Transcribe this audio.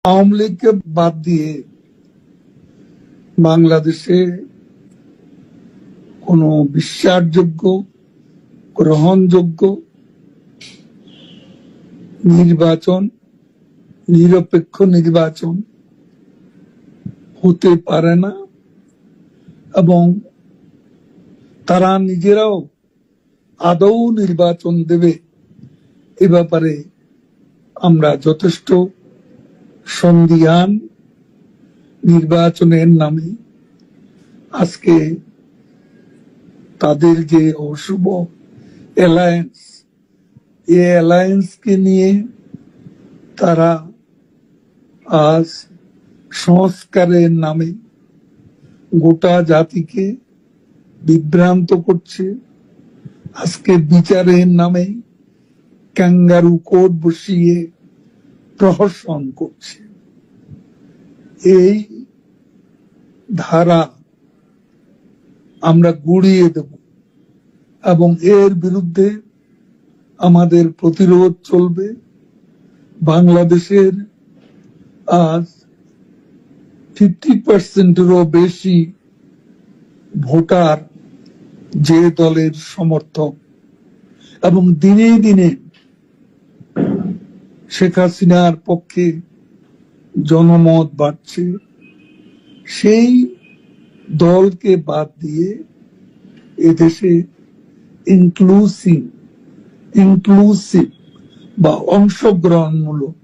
আওয়ামী লীগকে বাদ দিয়ে বাংলাদেশে কোনো বিশ্বাসযোগ্য গ্রহণযোগ্য নির্বাচন নিরপেক্ষ নির্বাচন হতে পারে না এবং তারা নিজেরাও আদৌ নির্বাচন দেবে এ ব্যাপারে আমরা যথেষ্ট সন্দিহান। নির্বাচনের নামে আজকে তাদের যে অশুভ অ্যালায়েন্স, এই অ্যালায়েন্সকে নিয়ে তারা আজ সংস্কারের নামে গোটা জাতিকে বিভ্রান্ত করছে। আজকে বিচারের নামে ক্যাঙ্গারু কোর্ট বসিয়ে প্রহসন করছে। এই ধারা আমরা গুড়িয়ে দেব এবং এর বিরুদ্ধে আমাদের প্রতিরোধ চলবে। বাংলাদেশের আজ 50%-এরও বেশি ভোটার যে দলের সমর্থক এবং দিনে দিনে শেখ হাসিনার পক্ষে জনমত বাড়ছে, সেই দলকে বাদ দিয়ে এদেশে ইনক্লুসিভ বা অংশগ্রহণমূলক